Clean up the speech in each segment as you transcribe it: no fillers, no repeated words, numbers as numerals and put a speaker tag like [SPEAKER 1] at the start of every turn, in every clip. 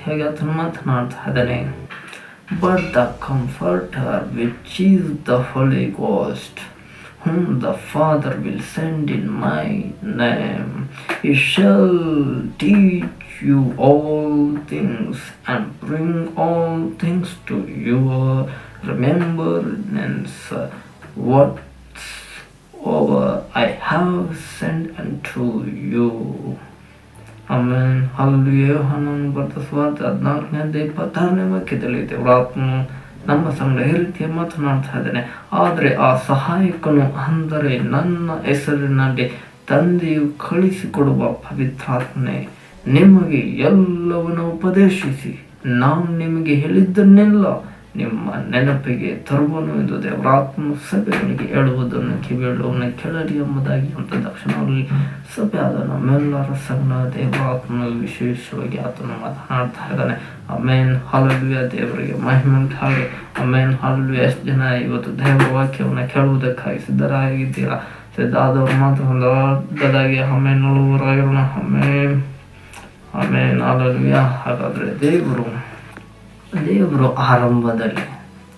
[SPEAKER 1] ಹೇಗೆ ಆತನು ಮಾತನಾಡ್ತಾ ಇದ್ದಾನೆ. But the Comforter, which is the Holy Ghost, whom the Father will send in my name, he shall teach you all things and bring all things to your remembrance whatsoever I have said unto you. ಆಮೇಲೆ hallelujah. ಯೋಹಾನನು ಬರೆದ ಸುವಾರ್ತೆ 14:26 ವಾಕ್ಯದಲ್ಲಿ ದೇವರ ಆತ್ಮನು ನಮ್ಮ ಸಂಗಡ ಈ ರೀತಿಯ ಮಾತನಾಡ್ತಾ ಇದ್ದಾನೆ. ಆದರೆ ಆ ಸಹಾಯಕನು, ಅಂದರೆ ನನ್ನ ಹೆಸರಿನಲ್ಲಿ ತಂದೆಯು ಕಳಿಸಿಕೊಡುವ ಪವಿತ್ರಾತ್ಮನೇ ನಿಮಗೆ ಎಲ್ಲವನ್ನು ಉಪದೇಶಿಸಿ ನಾನು ನಿಮಗೆ ಹೇಳಿದ್ದನ್ನೆಲ್ಲ ನಿಮ್ಮ ನೆನಪಿಗೆ ತರುವನು ಎಂದು ದೇವರಾತ್ಮನು ಸಭೆಗಳಿಗೆ ಹೇಳುವುದನ್ನು ಕಿವಿಯುಳ್ಳವನು ಕೇಳಲಿ ಎಂಬುದಾಗಿ ಅಂತ ತಕ್ಷಣದಲ್ಲಿ ಸಭೆ ಆದ ನಮ್ಮೆಲ್ಲರ ಸಂಗಡ ದೇವರಾತ್ಮನು ವಿಶೇಷವಾಗಿ ಆತನು ಮಾತನಾಡ್ತಾ ಇದ್ದಾನೆ. Amen hallelujah. ದೇವರಿಗೆ ಮಹಿಮೆ ಉಂಟಾಗಲಿ. ಆಮೇನ್ ಹಲ್ಲೆಲೂಯಾ. ಎಷ್ಟು ಜನ ಇವತ್ತು ದೇವರ ವಾಕ್ಯವನ್ನು ಕೇಳುವುದಕ್ಕಾಗಿ ಸಿದ್ಧರಾಗಿದ್ದೀರಾ? ಸಿದ್ಧಾದವ್ರು ಮಾತ್ರ ಒಂದು ದೊಡ್ಡದಾಗಿ ಆಮೇನ್ ನೋಡುವವರಾಗಿರೋಣ. ಆಮೇನ್ ಆಮೇನ್ ಹಲ್ಲೆಲೂಯಾ. ಹಾಗಾದ್ರೆ ದೇವರು ಆರಂಭದಲ್ಲಿ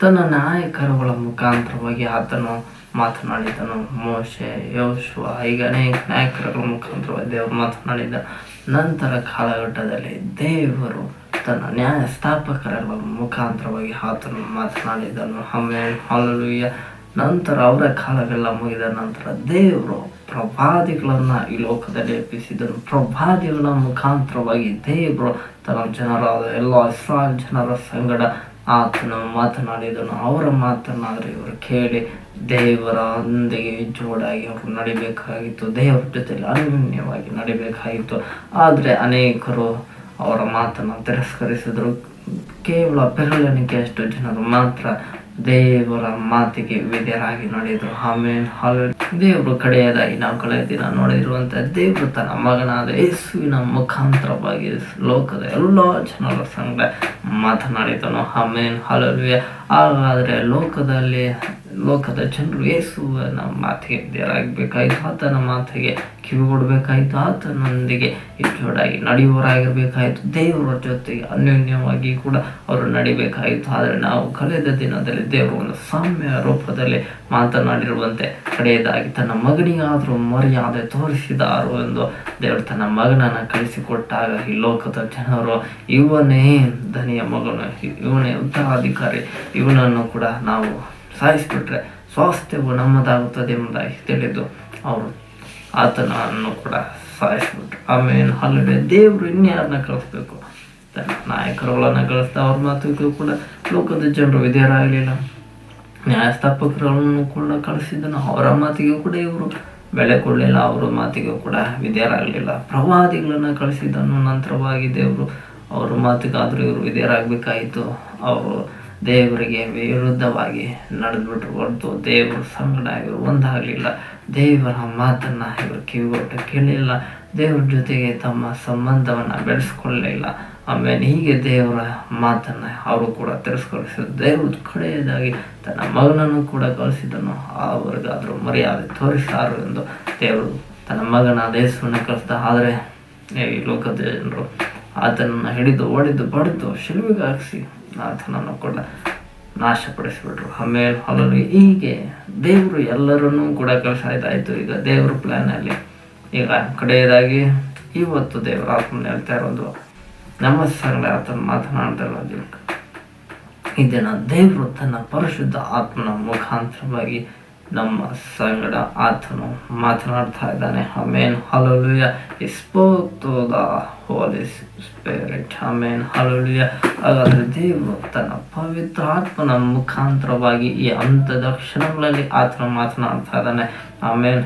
[SPEAKER 1] ತನ್ನ ನಾಯಕರುಗಳ ಮುಖಾಂತರವಾಗಿ ಆತನು ಮಾತನಾಡಿದನು. ಮೋಶೆ, ಯೋಶುವ, ಈಗ ಅನೇಕ ನಾಯಕರುಗಳ ಮುಖಾಂತರವಾಗಿ ದೇವರು ಮಾತನಾಡಿದ ನಂತರ ಕಾಲಘಟ್ಟದಲ್ಲಿ ದೇವರು ತನ್ನ ನ್ಯಾಯ ಸ್ಥಾಪಕರ ಮುಖಾಂತರವಾಗಿ ಆತನು ಮಾತನಾಡಿದನು. ಆಮೇಲೆ ಹಲ್ಲೆಲೂಯಾ. ನಂತರ ಅವರ ಕಾಲವೆಲ್ಲ ಮುಗಿದ ನಂತರ ದೇವರು ಪ್ರವಾದಿಗಳನ್ನ ಈ ಲೋಕದಲ್ಲಿ ಎಬ್ಬಿಸಿದನು. ಪ್ರವಾದಿಗಳ ಮುಖಾಂತರವಾಗಿ ದೇವರು ತನ್ನ ಜನರಾದ ಎಲ್ಲ ಇಸ್ರಾಯೇಲ್ ಜನರ ಸಂಗಡ ಆತನು ಮಾತನಾಡಿದನು. ಅವರ ಮಾತನಾದರೆ ಇವರು ಕೇಳಿ ದೇವರೊಂದಿಗೆ ಜೋಡಾಗಿ ಅವರು ನಡಿಬೇಕಾಗಿತ್ತು, ದೇವರ ಜೊತೆಲಿ ಅನ್ಯೋನ್ಯವಾಗಿ ನಡಿಬೇಕಾಗಿತ್ತು. ಆದರೆ ಅನೇಕರು ಅವರ ಮಾತನ್ನು ತಿರಸ್ಕರಿಸಿದರು. ಕೇವಲ ಬೆರಳೆಣಿಕೆಯಷ್ಟು ಜನರು ಮಾತ್ರ ದೇವರ ಮಾತಿಗೆ ವಿಧೇಯರಾಗಿ ನಡೆದರು. ಆಮೇಲೆ ದೇವರು ಕಡೆಯದಾಗಿ ನಾವು ಕಳೆದ ದಿನ ನೋಡಿರುವಂತಹ ದೇವರು ತನ್ನ ಮಗನಾದ ಯೇಸುವಿನ ಮುಖಾಂತರವಾಗಿ ಲೋಕದ ಎಲ್ಲ ಜನರ ಸಂಗಡ ಮಾತನಾಡಿದನು. ಆಮೇಲೆ ಹಲ್ಲೆಲೂಯಾ. ಹಾಗಾದರೆ ಲೋಕದ ಜನರು ಯೇಸುವಿನ ಮಾತಿಗೆ ವಿಧೇಯರಾಗಬೇಕಾಯಿತು, ಆತನ ಮಾತಿಗೆ ಕಿವಿ ಕೊಡಬೇಕಾಯಿತು, ಆತನೊಂದಿಗೆ ಜೋಡಾಗಿ ನಡೆಯುವವರಾಗಿರ್ಬೇಕಾಯಿತು, ದೇವರ ಜೊತೆಗೆ ಅನ್ಯೋನ್ಯವಾಗಿ ಕೂಡ ಅವರು ನಡಿಬೇಕಾಯಿತು. ಆದರೆ ನಾವು ಕಳೆದ ದಿನದಲ್ಲಿ ದೇವರು ಒಂದು ಸಾಮ್ಯ ರೂಪದಲ್ಲಿ ಮಾತನಾಡಿರುವಂತೆ ಕಡೆಯದಾಗಿ ತನ್ನ ಮಗನಿಗಾದರೂ ಮರ್ಯಾದೆ ತೋರಿಸಿದಾರು ಎಂದು ದೇವರು ತನ್ನ ಮಗನನ್ನು ಕಳಿಸಿಕೊಟ್ಟಾಗ ಈ ಲೋಕದ ಜನರು ಇವನೇ ಧನಿಯ ಮಗನು, ಇವನೇ ಉತ್ತರಾಧಿಕಾರಿ, ಇವನನ್ನು ಕೂಡ ನಾವು ಸಾಯಿಸಿಬಿಟ್ರೆ ಸ್ವಾಸ್ಥ್ಯವು ನಮ್ಮದಾಗುತ್ತದೆ ಎಂಬುದಾಗಿ ತಿಳಿದು ಅವರು ಆತನನ್ನು ಕೂಡ ಸಾಯಿಸಿಬಿಟ್ರು. ಆಮೇಲೆ ಹಲ್ಲೆಲೂಯಾ. ದೇವರು ಇನ್ಯಾರನ್ನ ಕಳಿಸ್ಬೇಕು? ತನ್ನ ನಾಯಕರುಗಳನ್ನು ಕಳಿಸ್ತಾ ಅವ್ರ ಮಾತಿಗೂ ಕೂಡ ಲೋಕದ ಜನರು ವಿಧೇಯರಾಗಲಿಲ್ಲ. ನ್ಯಾಯಸ್ಥಾಪಕರನ್ನು ಕೂಡ ಕಳಿಸಿದನು, ಅವರ ಮಾತಿಗೂ ಕೂಡ ಇವರು ಬೆಲೆ ಕೊಡಲಿಲ್ಲ, ಅವರ ಮಾತಿಗೂ ಕೂಡ ವಿಧೇಯರಾಗಲಿಲ್ಲ. ಪ್ರವಾದಿಗಳನ್ನು ಕಳಿಸಿದನು, ನಂತರವಾಗಿ ದೇವರು ಅವ್ರ ಮಾತಿಗಾದರೂ ಇವರು ವಿಧೇಯರಾಗಬೇಕಾಯಿತು. ಅವರು ದೇವರಿಗೆ ವಿರುದ್ಧವಾಗಿ ನಡೆದ್ಬಿಟ್ರು ಹೊರತು ದೇವರ ಸಂಗಡ ಇವರು ಒಂದಾಗಲಿಲ್ಲ. ದೇವರ ಮಾತನ್ನು ಇವರು ಕಿವಿಗೊಟ್ಟು ಕೇಳಲಿಲ್ಲ, ದೇವರ ಜೊತೆಗೆ ತಮ್ಮ ಸಂಬಂಧವನ್ನು ಬೆಳೆಸ್ಕೊಳ್ಳಲಿಲ್ಲ. ಆಮೇಲೆ ಹೀಗೆ ದೇವರ ಮಾತನ್ನು ಅವರು ಕೂಡ ತಿರಸ್ಕರಿಸಿದ್ರು. ದೇವರು ಕಡೆಯದಾಗಿ ತನ್ನ ಮಗನನ್ನು ಕೂಡ ಕಳಿಸಿದನು, ಅವರಿಗಾದರೂ ಮರ್ಯಾದೆ ತೋರಿಸಾರು ಎಂದು ದೇವರು ತನ್ನ ಮಗನಾದ ಯೇಸುವನ್ನು ಕಳಿಸಿದ. ಆದರೆ ಈ ಲೋಕದ ಜನರು ಆತನನ್ನು ಹಿಡಿದು ಹೊಡೆದು ಬಡಿದು ಶಿಲುಬೆಗೆ ಹಾಕಿಸಿ ಆತನನ್ನು ಕೂಡ ನಾಶಪಡಿಸಿಬಿಟ್ರು. ಆಮೇಲೆ ಹಲ್ಲೆಲೂಯಾ. ಹೀಗೆ ದೇವರು ಎಲ್ಲರನ್ನೂ ಕೂಡ ಕಳಿಸಾಯ್ತಾಯಿತು. ಈಗ ದೇವ್ರ ಪ್ಲ್ಯಾನಲ್ಲಿ ಈಗ ಕಡೆಯದಾಗಿ ಇವತ್ತು ದೇವರ ಆತ್ಮನ ಹೇಳ್ತಾ ಇರೋದು, ನಮ್ಮ ಸಂಗಡ ಆತನ ಮಾತನಾಡ್ತಾ ಇರೋದು, ಈ ದಿನ ದೇವರು ತನ್ನ ಪರಿಶುದ್ಧ ಆತ್ಮನ ಮುಖಾಂತರವಾಗಿ ನಮ್ಮ ಸಂಗಡ ಆತನು ಮಾತನಾಡ್ತಾ ಇದ್ದಾನೆ. Amen hallelujah. He spoke to the Holy Spirit. Amen hallelujah. ಹಾಗಾದರೆ ದೇವರು ತನ್ನ ಪವಿತ್ರ ಆತ್ಮನ ಮುಖಾಂತರವಾಗಿ ಈ ಹಂತದ ಕ್ಷಣಗಳಲ್ಲಿ ಆತನು ಮಾತನಾಡ್ತಾ ಇದ್ದಾನೆ. ಆಮೇನ್.